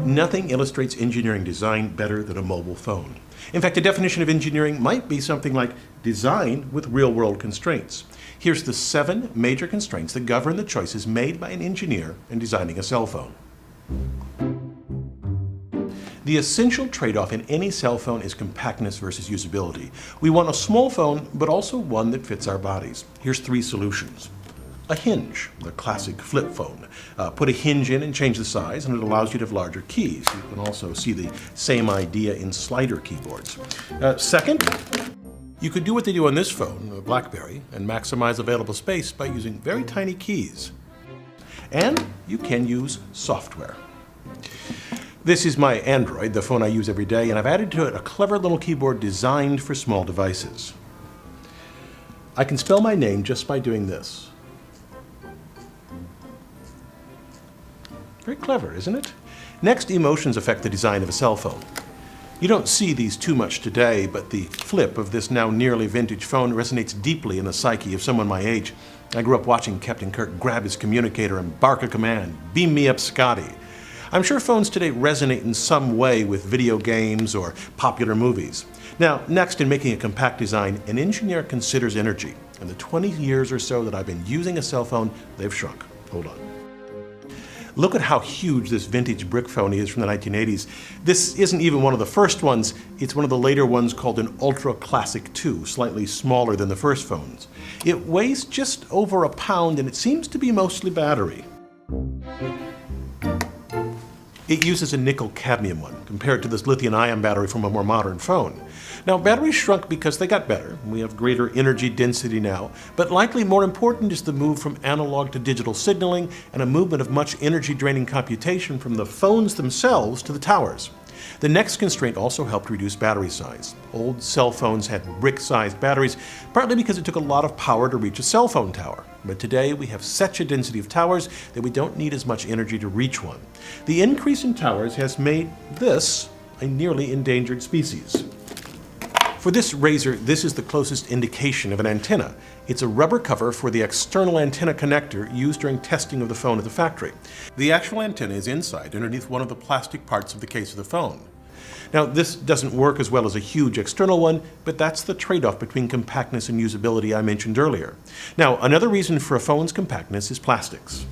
Nothing illustrates engineering design better than a mobile phone. In fact, a definition of engineering might be something like design with real-world constraints. Here's the 7 major constraints that govern the choices made by an engineer in designing a cell phone. The essential trade-off in any cell phone is compactness versus usability. We want a small phone, but also one that fits our bodies. Here's 3 solutions. A hinge, the classic flip phone. Put a hinge in and change the size, and it allows you to have larger keys. You can also see the same idea in slider keyboards. Second, you could do what they do on this phone, a BlackBerry, and maximize available space by using very tiny keys. And you can use software. This is my Android, the phone I use every day, and I've added to it a clever little keyboard designed for small devices. I can spell my name just by doing this. Very clever, isn't it? Next, emotions affect the design of a cell phone. You don't see these too much today, but the flip of this now nearly vintage phone resonates deeply in the psyche of someone my age. I grew up watching Captain Kirk grab his communicator and bark a command, "Beam me up, Scotty." I'm sure phones today resonate in some way with video games or popular movies. Now, next, in making a compact design, an engineer considers energy. In the 20 years or so that I've been using a cell phone, they've shrunk. Hold on. Look at how huge this vintage brick phone is from the 1980s. This isn't even one of the first ones. It's one of the later ones called an Ultra Classic 2, slightly smaller than the first phones. It weighs just over a pound and it seems to be mostly battery. It uses a nickel-cadmium one, compared to this lithium-ion battery from a more modern phone. Now, batteries shrunk because they got better. We have greater energy density now, but likely more important is the move from analog to digital signaling and a movement of much energy-draining computation from the phones themselves to the towers. The next constraint also helped reduce battery size. Old cell phones had brick-sized batteries, partly because it took a lot of power to reach a cell phone tower. But today we have such a density of towers that we don't need as much energy to reach one. The increase in towers has made this a nearly endangered species. For this razor, this is the closest indication of an antenna. It's a rubber cover for the external antenna connector used during testing of the phone at the factory. The actual antenna is inside, underneath one of the plastic parts of the case of the phone. Now, this doesn't work as well as a huge external one, but that's the trade-off between compactness and usability I mentioned earlier. Now, another reason for a phone's compactness is plastics.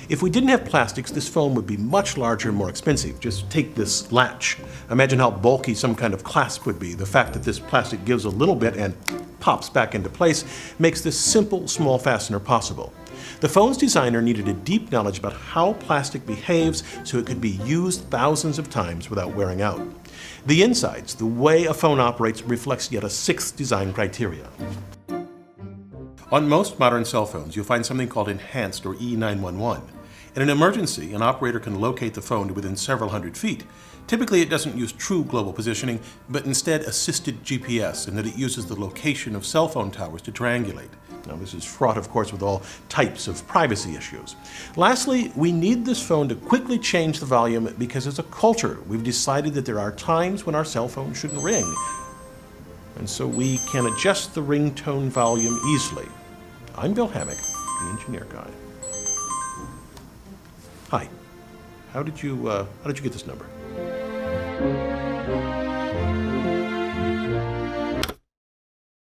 If we didn't have plastics, this phone would be much larger and more expensive. Just take this latch. Imagine how bulky some kind of clasp would be. The fact that this plastic gives a little bit and pops back into place makes this simple, small fastener possible. The phone's designer needed a deep knowledge about how plastic behaves so it could be used thousands of times without wearing out. The insides, the way a phone operates, reflects yet a 6th design criteria. On most modern cell phones, you'll find something called enhanced or E911. In an emergency, an operator can locate the phone to within several hundred feet. Typically, it doesn't use true global positioning, but instead assisted GPS, in that it uses the location of cell phone towers to triangulate. Now, this is fraught, of course, with all types of privacy issues. Lastly, we need this phone to quickly change the volume because as a culture, we've decided that there are times when our cell phone shouldn't ring. And so we can adjust the ringtone volume easily. I'm Bill Hammack, the Engineer Guy. Hi. How did you get this number?